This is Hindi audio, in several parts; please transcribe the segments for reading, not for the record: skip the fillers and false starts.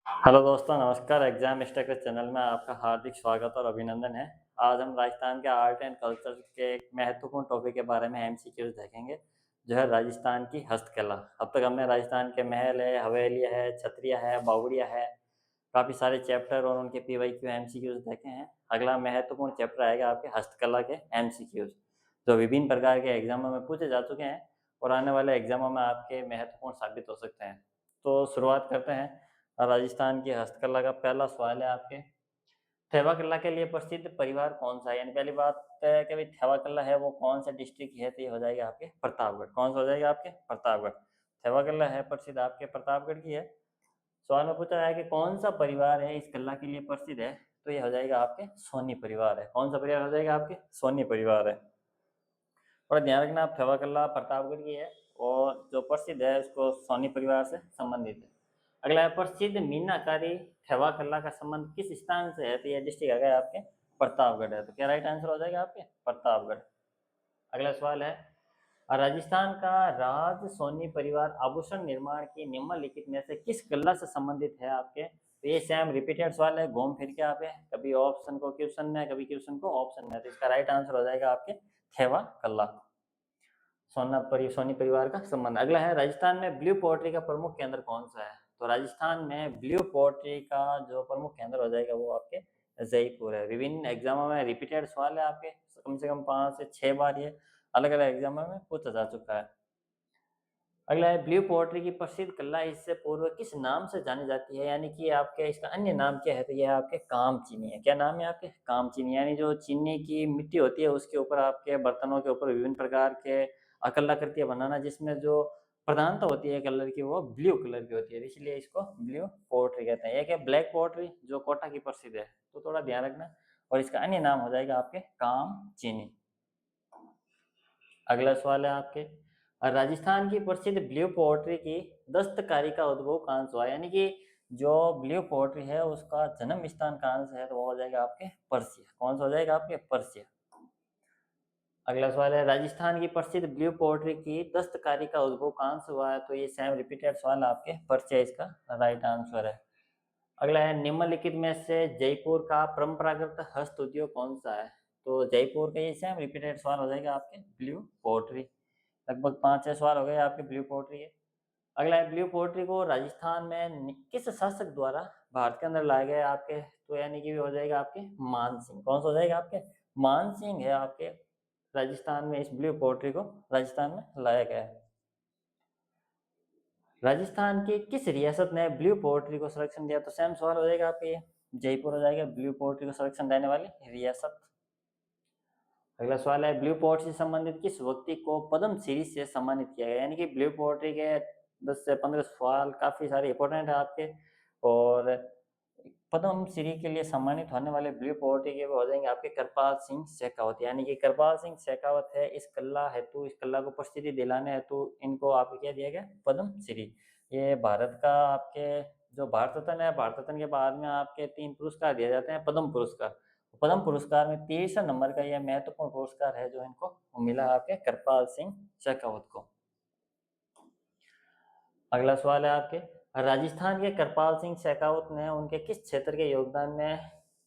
हेलो दोस्तों, नमस्कार। एग्जाम स्टैकर चैनल में आपका हार्दिक स्वागत और अभिनंदन है। आज हम राजस्थान के आर्ट एंड कल्चर के एक महत्वपूर्ण टॉपिक के बारे में एमसीक्यूज देखेंगे, जो है राजस्थान की हस्तकला। अब तक हमने राजस्थान के महल है, हवेलियाँ है, छतरियाँ है, बावड़ियाँ है, काफ़ी सारे चैप्टर और उनके पीवाईक्यू एमसीक्यूज देखे हैं। अगला महत्वपूर्ण चैप्टर आएगा आपके हस्तकला के एमसीक्यूज, जो विभिन्न प्रकार के एग्जामों में पूछे जा चुके हैं और आने वाले एग्जामों में आपके महत्वपूर्ण साबित हो सकते हैं। तो शुरुआत करते हैं। राजस्थान की हस्तकला का पहला सवाल है आपके, थेवा कला के लिए प्रसिद्ध परिवार कौन सा है? यानी पहली बात है कि भाई थेवा कला है वो कौन सा डिस्ट्रिक्ट की है, तो ये हो जाएगा आपके प्रतापगढ़। कौन सा हो जाएगा आपके? प्रतापगढ़। थेवा कला है प्रसिद्ध आपके प्रतापगढ़ की है। सवाल में पूछा है कि कौन सा परिवार है इस कला के लिए प्रसिद्ध है, तो ये हो जाएगा आपके सोनी परिवार है। कौन सा परिवार हो जाएगा आपके? सोनी परिवार है। और ध्यान रखना, आप थेवा कला प्रतापगढ़ की है और जो प्रसिद्ध है उसको सोनी परिवार से संबंधित है। अगला है, प्रसिद्ध मीनाकारी थेवा कला का संबंध किस स्थान से है, तो यह डिस्ट्रिक्ट आ गया आपके प्रतापगढ़ है। तो क्या राइट आंसर हो जाएगा आपके? प्रतापगढ़। अगला सवाल है, राजस्थान का राज सोनी परिवार आभूषण निर्माण की निम्नलिखित में से किस कला से संबंधित है आपके? तो ये सेम रिपीटेड सवाल है, घूम फिर के आप कभी ऑप्शन को क्वेश्चन में, कभी क्वेश्चन को ऑप्शन में। तो इसका राइट आंसर हो जाएगा आपके थेवा कला। सोनी परिवार का संबंध। अगला है, राजस्थान में ब्लू पोएट्री का प्रमुख केंद्र कौन सा है? तो राजस्थान में ब्लू पोएट्री का जो प्रमुख केंद्र हो जाएगा वो आपके जयपुर है। विभिन्न एग्जामों में रिपीटेड सवाल है आपके, कम से कम 5 से 6 बार ये अलग अलग एग्जामों में पूछा जा चुका है। अगला है, ब्लू पोएट्री की प्रसिद्ध कला इससे पूर्व किस नाम से जानी जाती है? यानी कि आपके इसका अन्य नाम क्या है? तो यह आपके कामचीनी है। क्या नाम है आपके? कामचीनी। यानी जो चीनी की मिट्टी होती है उसके ऊपर आपके बर्तनों के ऊपर विभिन्न प्रकार के कलाकृतियां बनाना, जिसमें जो प्रधानता होती है कलर की वो ब्लू कलर की होती है, इसलिए इसको ब्लू पोएट्री कहते हैं। एक है ब्लैक पोएट्री जो कोटा की प्रसिद्ध है, तो थोड़ा ध्यान रखना। और इसका अन्य नाम हो जाएगा आपके कामचीनी। अगला सवाल है आपके, राजस्थान की प्रसिद्ध ब्लू पोएट्री की दस्तकारी का उद्भव कहाँ से हुआ? यानी कि जो ब्लू पोएट्री है उसका जन्म स्थान कहाँ से है, तो वो हो जाएगा आपके पर्सिया। कौन सा हो जाएगा आपके? पर्सिया। अगला सवाल है, राजस्थान की प्रसिद्ध ब्लू पोएट्री की दस्तकारी का उद्भव कहाँ से हुआ है? तो ये सेम रिपीटेड सवाल आपके पर्सिया इसका राइट आंसर है। अगला है, निम्नलिखित में से जयपुर का परंपरागत हस्त उद्योग कौन सा है? तो जयपुर का ये सेम रिपीटेड सवाल हो जाएगा आपके ब्लू पोएट्री। लगभग 5-6 सवाल हो गए आपके ब्लू पोएट्री के। अगला है, ब्लू पोएट्री को राजस्थान में किस शासक द्वारा भारत के अंदर लाया गया आपके? तो यानी कि हो जाएगा आपके मान सिंह। कौन सा हो जाएगा आपके? मान सिंह है आपके। राजस्थान में इस ब्लू पोएट्री को राजस्थान में लाया गया है। राजस्थान की किस रियासत ने ब्लू पोएट्री को संरक्षण दिया? तो सेम सवाल हो जाएगा आपके, जयपुर हो जाएगा ब्लू पोएट्री को संरक्षण देने वाली रियासत। अगला सवाल है, ब्लू पोएट्री से संबंधित किस व्यक्ति को पद्म श्री से सम्मानित किया गया? यानी कि ब्लू पोएट्री के 10 से 15 सवाल काफी सारे इंपॉर्टेंट है आपके। और पद्म श्री के लिए सम्मानित होने वाले ब्लू पोएट्री के वो हो जाएंगे आपके कृपाल सिंह शेखावत। यानी कि कृपाल सिंह शेखावत है इस कला हेतु, इस कला को प्रसिद्धि दिलाने हेतु इनको आपको क्या दिया गया? पद्म श्री। ये भारत का आपके जो भारत रत्न है, भारत रत्न के बाद में आपके 3 पुरस्कार दिए जाते हैं पद्म पुरस्कार। पद्म पुरस्कार में 23 नंबर का यह महत्वपूर्ण पुरस्कार है जो इनको मिला आपके कृपाल सिंह शेखावत को। अगला सवाल है आपके, राजस्थान के कृपाल सिंह शेखावत ने उनके किस क्षेत्र के योगदान में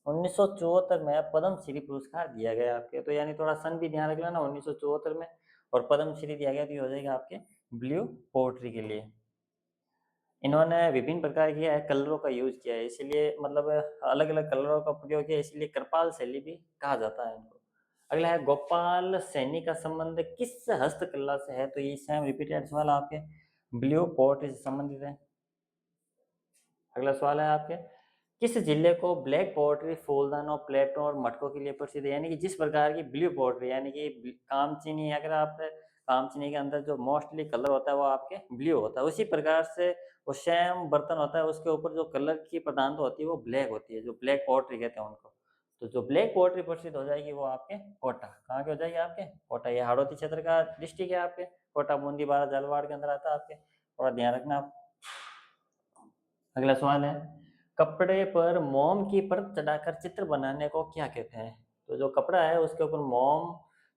1974 में पद्म श्री पुरस्कार दिया गया आपके? तो यानी थोड़ा सन भी ध्यान रख लेना, 1974 में और पद्म श्री दिया गया, तो ये हो जाएगा आपके ब्लू पोएट्री के लिए। इन्होंने विभिन्न प्रकार के कलरों का यूज किया है, इसीलिए मतलब अलग अलग कलरों का प्रयोग किया, इसलिए कृपाल शैली भी कहा जाता है इनको। अगला है, गोपाल सैनी का संबंध किस हस्तकला से है? तो ये सेम रिपीटेड सवाल आपके ब्लू पोएट्री से संबंधित है। अगला सवाल है आपके, किस जिले को ब्लैक पोएट्री फूलदानों, प्लेटों और मटकों के लिए प्रसिद्ध है? यानी कि जिस प्रकार की ब्लू पोएट्री, यानी कि कामचीनी, अगर आप कामचीनी के अंदर जो मोस्टली कलर होता है वो आपके ब्लू होता है, उसी प्रकार से वो सेम बर्तन होता है, उसके ऊपर जो कलर की प्रधानता होती है वो ब्लैक होती है, जो ब्लैक पोएट्री कहते हैं उनको। तो जो ब्लैक पोएट्री प्रसिद्ध हो जाएगी वो आपके कोटा। कहाँ की हो जाएगी? आपके कोटा। ये हाड़ौती क्षेत्र का डिस्ट्रिक्ट है आपके कोटा, बूंदी, बारा, झालावाड़ के अंदर आता है आपके, थोड़ा ध्यान रखना आप। अगला सवाल है, कपड़े पर मोम की परत चढ़ाकर चित्र बनाने को क्या कहते हैं? तो जो कपड़ा है उसके ऊपर मोम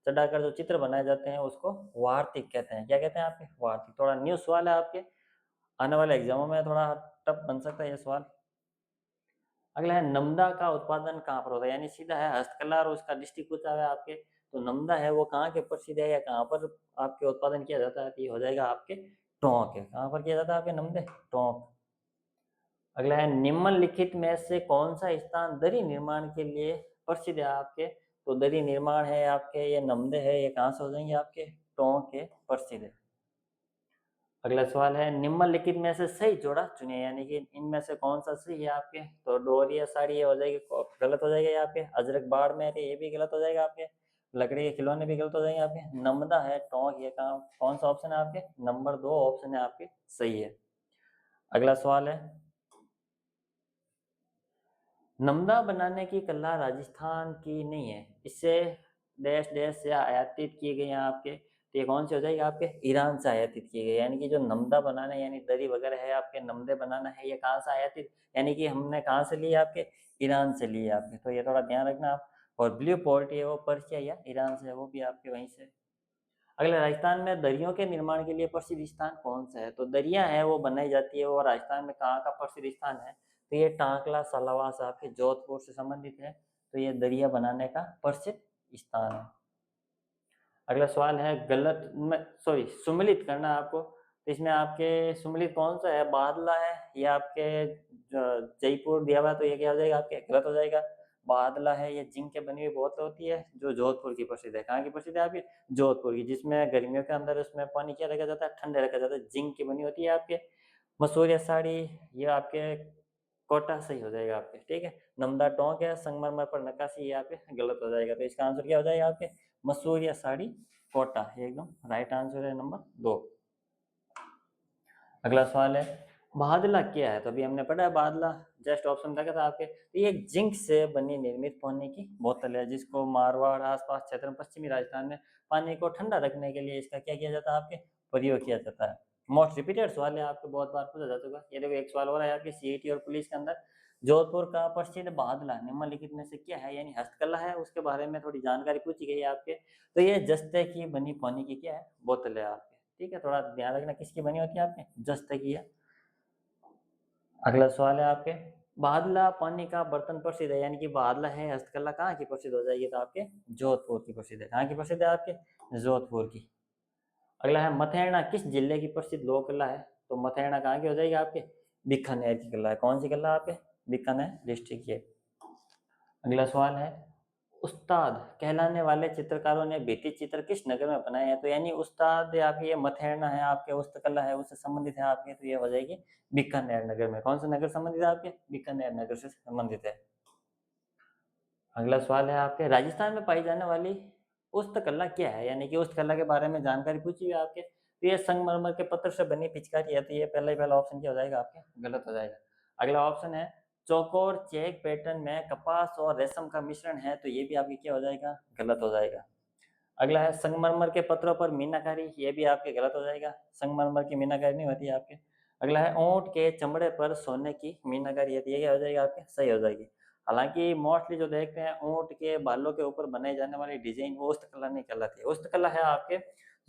चढ़ाकर जो चित्र बनाए जाते हैं उसको वार्तिक कहते हैं। क्या कहते हैं आपके? वार्तिक। थोड़ा न्यू सवाल है आपके, आने वाले एग्जामों में थोड़ा टफ बन सकता है ये सवाल। अगला है नमदा का उत्पादन कहाँ पर होता है, यानी सीधा है हस्तकला और उसका डिस्ट्रिक्ट पूछा है आपके, तो नमदा है वो कहाँ के प्रसिद्ध है या कहाँ पर आपके उत्पादन किया जाता है, तो ये हो जाएगा आपके टोंक है। कहाँ पर किया जाता है आपके नमदे, टोंक। अगला है निम्नलिखित में से कौन सा स्थान दरी निर्माण के लिए प्रसिद्ध है आपके, तो दरी निर्माण है आपके ये नमदे है, ये कहाँ से हो जाएंगे आपके टोंक के प्रसिद्ध है। अगला सवाल है निम्नलिखित में से सही जोड़ा चुनिए, यानी कि इनमें से कौन सा सही है आपके, तो डोरिया साड़ी ये हो जाएगी, गलत हो जाएगा ये आपके। अजरक बाड़मेर ये भी गलत हो जाएगा आपके। लकड़ी के खिलौने भी गलत हो जाएंगे आपके। नमदा है टोंक, ये कहाँ कौन सा ऑप्शन है आपके, नंबर 2 ऑप्शन है आपके सही है। अगला सवाल है नमदा बनाने की कला राजस्थान की नहीं है, इससे देश देश से आयातित किए गए हैं आपके, तो ये कौन से हो जाएगी आपके ईरान से आयातित किए गए, यानी कि जो नमदा बनाना है यानी दरी वगैरह है आपके नमदे बनाना है, ये कहाँ से आयातित, यानी कि हमने कहाँ से लिए आपके ईरान से लिए आपके, तो ये थोड़ा ध्यान रखना आप। और ब्लू पोर्ट है वो पर्शिया या ईरान से है, वो भी आपके वहीं से। अगले राजस्थान में दरियों के निर्माण के लिए प्रसिद्ध स्थान कौन सा है, तो दरिया है वो बनाई जाती है वो राजस्थान में कहाँ का प्रसिद्ध स्थान है, तो ये टांकला सलावास आपके जोधपुर से संबंधित है, तो ये दरिया बनाने का प्रसिद्ध स्थान है। अगला सवाल है गलत सॉरी सुमिलित करना आपको, तो इसमें आपके सुमिलित कौन सा है, बादला है या आपके जयपुर दिया हुआ, तो ये क्या हो जाएगा आपके गलत हो जाएगा। बादला है ये जिंक के बनी हुई बोतल होती है जो जोधपुर की प्रसिद्ध है, कहाँ की प्रसिद्ध है आपकी जोधपुर की, जिसमें गर्मियों के अंदर उसमें पानी क्या रखा जाता है, ठंडे रखा जाता है, जिंक की बनी होती है आपके। मसूरिया साड़ी ये आपके कोटा सही हो जाएगा आपके, ठीक है। नमदा टोंक है, संगमरमर पर नक्काशी ये आपके गलत हो जाएगा, तो इसका आंसर क्या हो जाएगा आपके मसूरिया साड़ी कोटा, ये एकदम राइट आंसर है नंबर 2। अगला सवाल है बादला क्या है, तो अभी हमने पढ़ा है बादला, जस्ट ऑप्शन देखा था आपके, तो ये जिंक से बनी निर्मित पानी की बोतल है जिसको मारवाड़ आसपास क्षेत्र में पश्चिमी राजस्थान में पानी को ठंडा रखने के लिए इसका क्या किया जाता है आपके प्रयोग किया जाता है। मोस्ट रिपीटेड सवाल है आपके, बहुत बार पूछा जा चुका है। ये देखो एक सवाल हो रहा है आपके सीईटी और पुलिस के अंदर, जोधपुर का प्रसिद्ध बादला निम्नलिखित में से क्या है, यानी हस्तकला है उसके बारे में थोड़ी जानकारी पूछी गई है आपके, तो ये जस्ते की बनी पानी की क्या है बोतल है आपके, ठीक है। थोड़ा ध्यान रखना किसकी बनी होती है आपके जस्ते की है। अगला सवाल है आपके बादला पानी का बर्तन प्रसिद्ध है, यानी कि बादला है हस्तकला कहाँ की प्रसिद्ध हो जाएगी, तो आपके जोधपुर की प्रसिद्ध है, कहाँ की प्रसिद्ध है आपके जोधपुर की। अगला है मथेरना किस जिले की प्रसिद्ध लोक कला है, तो मथेरना कहाँ की हो जाएगी आपके बीकानेर की कला है, कौन सी कला आपके बीकानेर डिस्ट्रिक्ट की। अगला सवाल है उस्ताद कहलाने वाले चित्रकारों ने भित्ति चित्र किस नगर में बनाए हैं, तो यानी उस्ताद आपकी ये मथेरना है आपके उस्तकला है उससे संबंधित है आपके, तो ये हो जाएगी बीकानेर नगर में, कौन सा नगर संबंधित है आपके बीकानेर नगर से संबंधित है। अगला सवाल है आपके राजस्थान में पाई जाने वाली उस्तकला क्या है, यानी कि उस्तकला के बारे में जानकारी पूछी हुई है आपके, तो ये संगमरमर के पत्थर से बनी पिचकारी है, तो ये पहला ही पहला ऑप्शन क्या हो जाएगा आपके गलत हो जाएगा। अगला ऑप्शन है चौकोर चेक पैटर्न में कपास और रेशम का मिश्रण है, तो ये भी आपकी क्या हो जाएगा गलत हो जाएगा। अगला है संगमरमर के पत्रों पर मीनाकारी, ये भी आपके गलत हो जाएगा, संगमरमर की मीनाकारी नहीं होती है आपके। अगला है ऊंट के चमड़े पर सोने की मीनाकारी, ये क्या हो जाएगा आपके सही हो जाएगी। हालांकि मोस्टली जो देखते हैं ऊंट के बालों के ऊपर बनाई जाने वाली डिजाइन वो उस्तकला नहीं कहलाती है, उस्तकला है आपके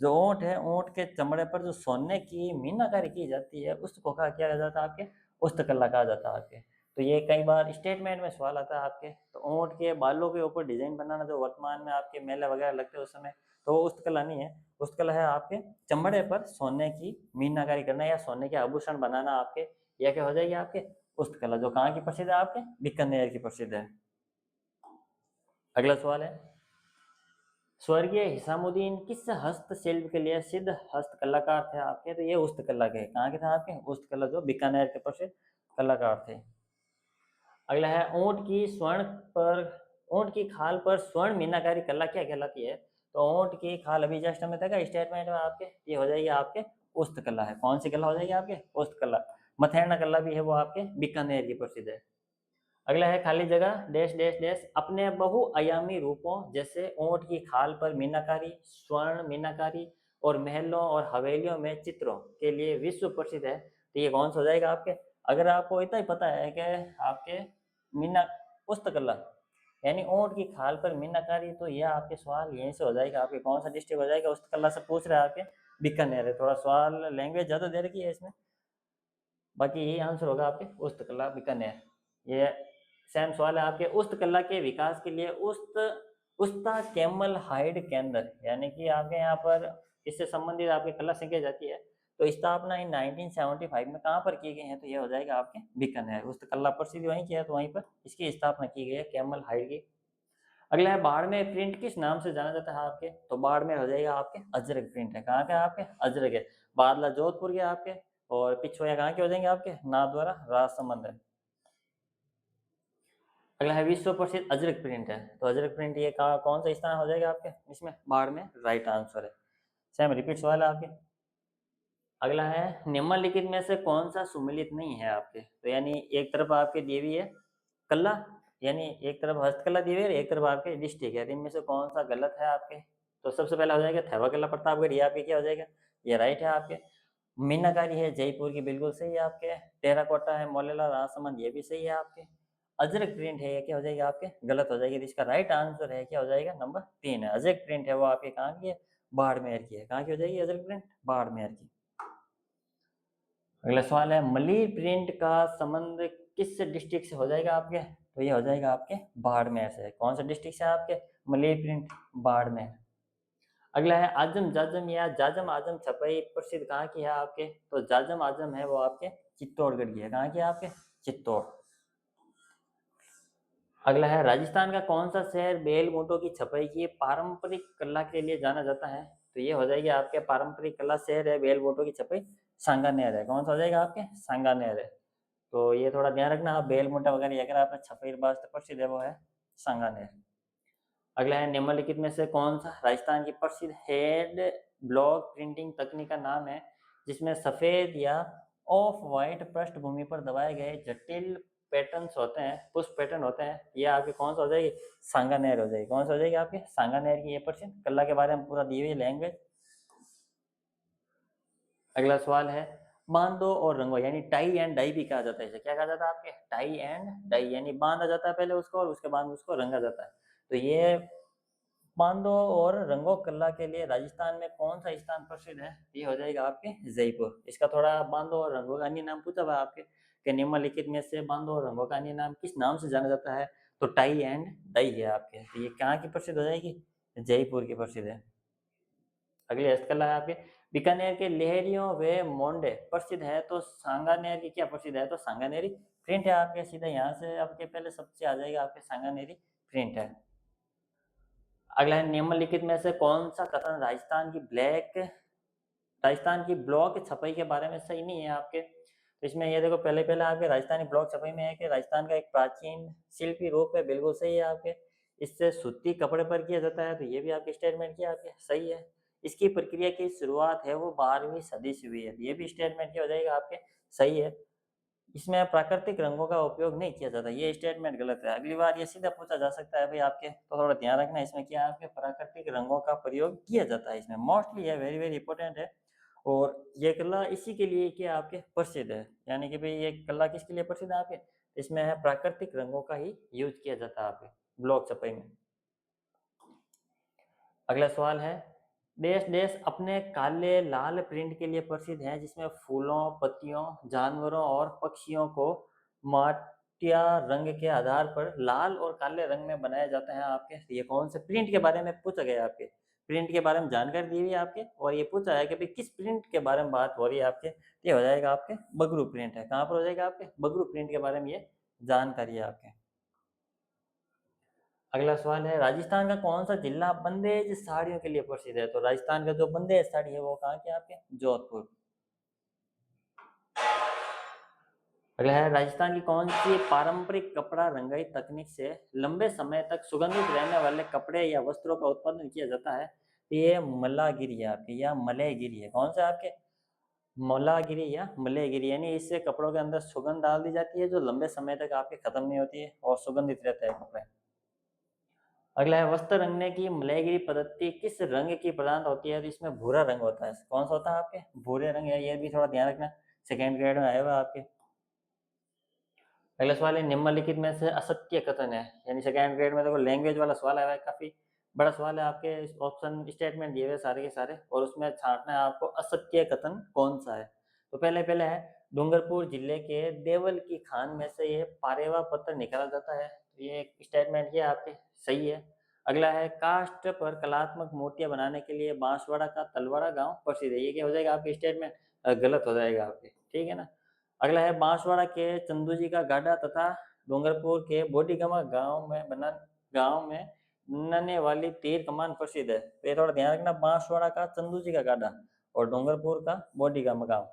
जो ऊंट है ऊंट के चमड़े पर जो सोने की मीनाकारी की जाती है उसको कहा किया जाता है आपके उस्तकला कहा जाता है आपके। तो ये कई बार स्टेटमेंट में सवाल आता है आपके, तो ऊंट के बालों के ऊपर डिजाइन बनाना जो वर्तमान में आपके मेले वगैरह लगते हैं उस समय, तो वो उस्तकला नहीं है, उस्तकला है आपके चमड़े पर सोने की मीनाकारी करना या सोने के आभूषण बनाना आपके, यह क्या हो जाएगी आपके उस्तकला, जो कहाँ की प्रसिद्ध है आपके बीकानेर की प्रसिद्ध है। अगला सवाल है स्वर्गीय हिसामुद्दीन किस हस्तशिल्प के लिए सिद्ध हस्त कलाकार थे आपके, तो ये उस्तकला के कहाँ के थे आपके उस्तकला जो बीकानेर के प्रसिद्ध कलाकार थे। अगला है ऊंट की खाल पर स्वर्ण मीनाकारी कला क्या कहलाती है, तो ऊंट की खाल अभी जस्ट हमें देखा स्टेटमेंट में आपके, ये हो जाएगी आपके उस्त कला है, कौन सी कला हो जाएगी आपके उस्त कला। मथेरना कला भी है वो आपके बीकानेर की प्रसिद्ध है। अगला है खाली जगह डैश डैश डैश अपने बहुआयामी रूपों जैसे ऊंट की खाल पर मीनाकारी स्वर्ण मीनाकारी और महलों और हवेलियों में चित्रों के लिए विश्व प्रसिद्ध है, तो ये कौन सा हो जाएगा आपके। अगर आपको इतना ही पता है कि आपके मीना पुस्तकला यानी ऊंट की खाल पर मीनाकारी, तो यह आपके सवाल यहीं से हो जाएगा आपके कौन सा डिस्ट्रिक्ट हो जाएगा पुस्तकला से पूछ रहा है आपके बीकानेर है, थोड़ा सवाल लैंग्वेज ज्यादा दे रखी है इसमें, बाकी यही आंसर होगा आपके पुस्तकला बीकानेर। ये सेम सवाल है आपके, उस्त कला के विकास के लिए उस्ता कैमल हाइड केंद्र, यानी कि आपके यहाँ पर इससे संबंधित आपकी कला सीखी जाती है, तो स्थापना इन 1975 में कहाँ पर की गई है, तो ये हो जाएगा आपके बीकानेर। उस्त कला प्रसिद्ध वहीं की है, तो वहीं पर इसकी स्थापना की गई है कैमल हाइड की। अगला है बाड़मेर प्रिंट किस नाम से जाना जाता है आपके, तो बाड़मेर हो जाएगा आपके अजरक प्रिंट है। कहाँ के आपके अजरक है। बादला जोधपुर के आपके, और पिछवाया कहाँ के हो जाएंगे आपके नाथद्वारा राजसमंद है। अगला है विश्व प्रसिद्ध अजरक प्रिंट है, तो अजरक प्रिंट ये कौन सा स्थान हो जाएगा आपके इसमें, बाड़मेर राइट आंसर है। सेम रिपीट सवाल है आपके। अगला है निम्नलिखित में से कौन सा सुमेलित नहीं है आपके, तो यानी एक तरफ आपके दी हुई है कला, यानी एक तरफ हस्तकला दी हुई है, एक तरफ आपके डिस्ट्रिक्ट है, इनमें से कौन सा गलत है आपके, तो सबसे पहला हो जाएगा थेवा कला प्रतापगढ़, ये आपके क्या हो जाएगा, ये राइट है आपके। मीनाकारी है जयपुर की, बिल्कुल सही है आपके। टेराकोटा है मोलेला राजसमंद, ये भी सही है आपके। अजरक प्रिंट है, ये क्या हो जाएगा आपके गलत हो जाएगी, इसका राइट आंसर है क्या हो जाएगा नंबर 3 है। अजरक प्रिंट है वो आपके कहाँ की है, बाड़मेर की है। कहाँ की हो जाएगी अजरक प्रिंट, बाड़मेर की। अगला सवाल है मलिर प्रिंट का संबंध किस डिस्ट्रिक्ट से हो जाएगा आपके, तो ये हो जाएगा आपके बाड़मेर से। कौन सा डिस्ट्रिक्ट से आपके मलिर प्रिंट, बाड़मेर। अगला है आजम जाजम या जाजम आजम छपाई प्रसिद्ध कहाँ की है आपके, तो जाजम आजम है वो आपके चित्तौड़गढ़ की है। कहाँ की है आपके, चित्तौड़। अगला है राजस्थान का कौन सा शहर बेल मोटो की छपाई की पारंपरिक कला के लिए जाना जाता है, तो ये हो जाएगी आपके पारंपरिक कला शहर है बेल मोटो की छपाई सांगानेर है। कौन सा हो जाएगा आपके, सांगानेर है। तो ये थोड़ा ध्यान रखना, आप बेल मोटा वगैरह अगर आपने छपाई वास्ते प्रसिद्ध है वो है सांगानेर। अगला है निम्नलिखित में से कौन सा राजस्थान की प्रसिद्ध हेड ब्लॉक प्रिंटिंग तकनीक का नाम है जिसमें सफेद या ऑफ वाइट पृष्ठभूमि पर दबाए गए जटिल पैटर्न्स होते हैं, पुष्प पैटर्न होते हैं, ये आपके कौन सा हो जाएगी, सांगानेर हो जाएगी। कौन सा हो जाएगी आपके सांगानेर की, ये प्रसिद्ध कला के बारे में पूरा दी हुई लैंग्वेज। अगला सवाल है बांधो और रंगो, यानी टाई एंड डाई भी कहा जाता है, इसे क्या कहा जाता है आपके, टाई एंड डाई, यानी बांधा जाता है पहले उसको और उसके बाद उसको रंगा जाता है। तो ये बांधो और रंगो कला के लिए राजस्थान में कौन सा स्थान प्रसिद्ध है, ये हो जाएगा आपके जयपुर। इसका थोड़ा बांधो और रंगो का अन्य नाम पूछा हुआ आपके कि निम्नलिखित में से बांधो और रंगो का अन्य नाम किस नाम से जाना जाता है, तो टाई एंड डाई है आपके। तो ये कहाँ की प्रसिद्ध हो जाएगी, जयपुर की प्रसिद्ध है। अगली हस्तकला है आपके बीकानेर के लेहरियों व मोंडे प्रसिद्ध है, तो सांगानेर की क्या प्रसिद्ध है, तो सांगानेरी प्रिंट है आपके। सीधा यहाँ से आपके पहले सबसे आ जाएगा आपके सांगानेरी प्रिंट है। अगला है निम्नलिखित में से कौन सा कथन राजस्थान की ब्लॉक छपाई के बारे में सही नहीं है आपके, तो इसमें ये देखो पहले पहले आपके राजस्थानी ब्लॉक छपाई में है कि राजस्थान का एक प्राचीन शिल्पी रूप है, बिल्कुल सही है आपके। इससे सूती कपड़े पर किया जाता है, तो ये भी आपके स्टेटमेंट किया आपके सही है। इसकी प्रक्रिया की शुरुआत है वो 12वीं सदी से हुई है, ये भी स्टेटमेंट क्या हो जाएगा आपके सही है। इसमें प्राकृतिक रंगों का उपयोग नहीं किया जाता, ये स्टेटमेंट गलत है। अगली बार ये सीधा पूछा जा सकता है भाई आपके, तो थोड़ा ध्यान रखना इसमें क्या है आपके प्राकृतिक रंगों का प्रयोग किया जाता है इसमें, मोस्टली है, वेरी वेरी इंपॉर्टेंट है। और ये कला इसी के लिए क्या आपके प्रसिद्ध है, यानी कि भाई ये कला किसके लिए प्रसिद्ध है आपके, इसमें है प्राकृतिक रंगों का ही यूज किया जाता है आपके ब्लॉक छपाई में। अगला सवाल है देश देश अपने काले लाल प्रिंट के लिए प्रसिद्ध है जिसमें फूलों पत्तियों जानवरों और पक्षियों को माटिया रंग के आधार पर लाल और काले रंग में बनाया जाता है आपके। ये कौन से प्रिंट के बारे में पूछा गया है आपके, प्रिंट के बारे में जानकारी दी हुई है आपके, और ये पूछा है कि भाई किस प्रिंट के बारे में बात हो रही है आपके, ये हो जाएगा आपके बगरू प्रिंट है। कहाँ पर हो जाएगा आपके बगरू प्रिंट के बारे में ये जानकारी है आपके। अगला सवाल है राजस्थान का कौन सा जिला बंदेज साड़ियों के लिए प्रसिद्ध है, तो राजस्थान का जो बंदेज साड़ी है वो कहाँ के आपके जोधपुर। अगला है राजस्थान की कौन सी पारंपरिक कपड़ा रंगाई तकनीक से लंबे समय तक सुगंधित रहने वाले कपड़े या वस्त्रों का उत्पादन किया जाता है, ये मलागिरी है आपकी या मलयगिरी है। कौन सा आपके मलागिरी या मलयगिरी, यानी इससे कपड़ों के अंदर सुगंध डाल दी जाती है जो लंबे समय तक आपके खत्म नहीं होती है और सुगंधित रहता है कपड़े। अगला है वस्त्र रंगने की मलयगिरी पद्धति किस रंग की प्रदान होती है, तो इसमें भूरा रंग होता है। कौन सा होता है आपके भूरे रंग है, ये भी थोड़ा ध्यान रखना, सेकेंड ग्रेड में आया हुआ आपके। अगला सवाल है निम्नलिखित में से असत्य कथन है, यानी सेकेंड ग्रेड में देखो लैंग्वेज वाला सवाल आया है, काफी बड़ा सवाल है आपके। ऑप्शन स्टेटमेंट दिए हुए सारे के सारे और उसमें छांटना है आपको असत्य कथन कौन सा है। तो पहले पहले है डूंगरपुर जिले के देवल की खान में से ये पारेवा पत्थर निकाला जाता है। तो ये एक स्टेटमेंट ये आपके सही है। अगला है काष्ठ पर कलात्मक मूर्तियां बनाने के लिए बांसवाड़ा का तलवाड़ा गांव प्रसिद्ध है। ये क्या हो जाएगा आपकी स्टेटमेंट? गलत हो जाएगा आपके, ठीक है ना। अगला है बांसवाड़ा के चंदू जी का गाढ़ा तथा डूंगरपुर के बोडीगमा गांव में बनने वाली तीर कमान प्रसिद्ध है। तो ये थोड़ा ध्यान रखना, बांसवाड़ा का चंदू जी का गाढ़ा और डूंगरपुर का बोडीगमा गांव।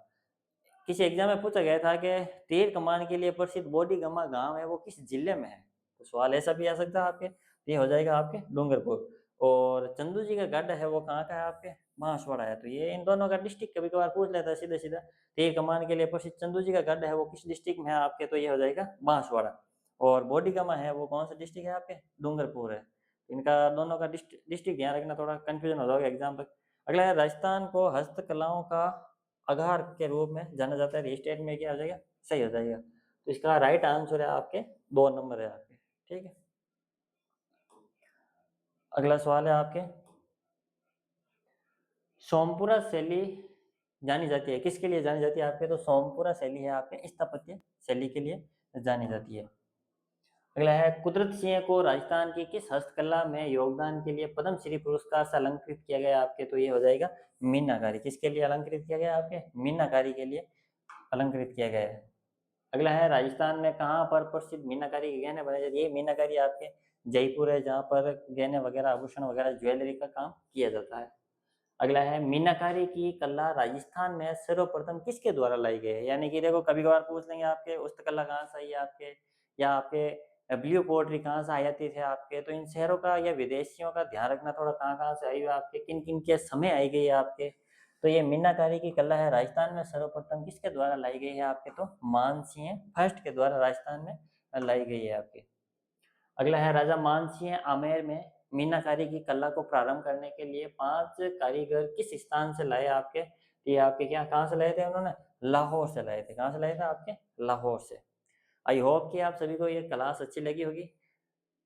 किसी एग्जाम में पूछा गया था कि तीर कमान के लिए प्रसिद्ध बोडीगमा गांव है वो किस जिले में है। तो सवाल ऐसा भी आ सकता है आपके। ये हो जाएगा आपके डूंगरपुर। और चंदू जी का गढ़ है वो कहाँ का है आपके? बांसवाड़ा है। तो ये इन दोनों का डिस्ट्रिक्ट कभी कभार पूछ लेता है सीधा सीधा। तीर कमान के लिए प्रसिद्ध चंदू जी का गढ़ है वो किस डिस्ट्रिक्ट में है आपके? तो ये हो जाएगा बांसवाड़ा। और बोडीगमा है वो कौन सा डिस्ट्रिक्ट है आपके? डूंगरपुर है। इनका दोनों का डिस्ट्रिक्ट ध्यान रखना, थोड़ा कंफ्यूजन हो जाएगा एग्जाम तक। अगला है राजस्थान को हस्तकलाओं का आधार के रूप में जाना जाता है। स्टेट में क्या हो जाएगा? सही हो जाएगा। तो इसका राइट आंसर है आपके 2 नंबर है आपके, ठीक है। अगला सवाल है आपके, सोमपुरा शैली जानी जाती है किसके लिए जानी जाती है आपके? तो सोमपुरा शैली है आपके स्थापत्य शैली के लिए जानी जाती है। अगला है कुदरत सिंह को राजस्थान की किस हस्तकला में योगदान के लिए पद्म श्री पुरस्कार से अलंकृत किया गया आपके? तो ये हो जाएगा मीनाकारी। किसके लिए अलंकृत किया गया आपके? मीनाकारी के लिए अलंकृत किया गया है। अगला है राजस्थान में कहाँ पर प्रसिद्ध मीनाकारी के गहने बनाए जाते हैं? ये मीनाकारी आपके जयपुर है जहाँ पर गहने वगैरह आभूषण वगैरह ज्वेलरी का काम किया जाता है। अगला है मीनाकारी की कला राजस्थान में सर्वप्रथम किसके द्वारा लाई गई है? यानी कि देखो कभी कभार पूछ लेंगे आपके हस्तकला कहाँ से आई है आपके, या आपके ब्लू पोट्री कहाँ से आयाती थे आपके। तो इन शहरों का या विदेशियों का ध्यान रखना, थोड़ा कहाँ कहाँ से आई है आपके, किन किन के समय आई गई है आपके। तो ये मीनाकारी की कला है राजस्थान में सर्वप्रथम किसके द्वारा लाई गई है आपके? तो मानसिंह फर्स्ट के द्वारा राजस्थान में लाई गई है आपके। अगला है राजा मानसिंह आमेर में मीनाकारी की कला को प्रारंभ करने के लिए 5 कारीगर किस स्थान से लाए आपके? ये आपके क्या कहाँ से लाए थे उन्होंने? लाहौर से लाए थे। कहाँ से लाए थे आपके? लाहौर से। आई होप कि आप सभी को ये क्लास अच्छी लगी होगी।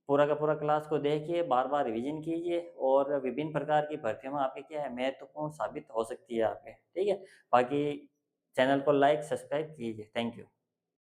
पूरा का पूरा क्लास को देखिए, बार बार रिवीजन कीजिए, और विभिन्न प्रकार की भर्तियों में आपके क्या है महत्वपूर्ण साबित हो सकती है आपके, ठीक है। बाकी चैनल को लाइक सब्सक्राइब कीजिए। Thank you.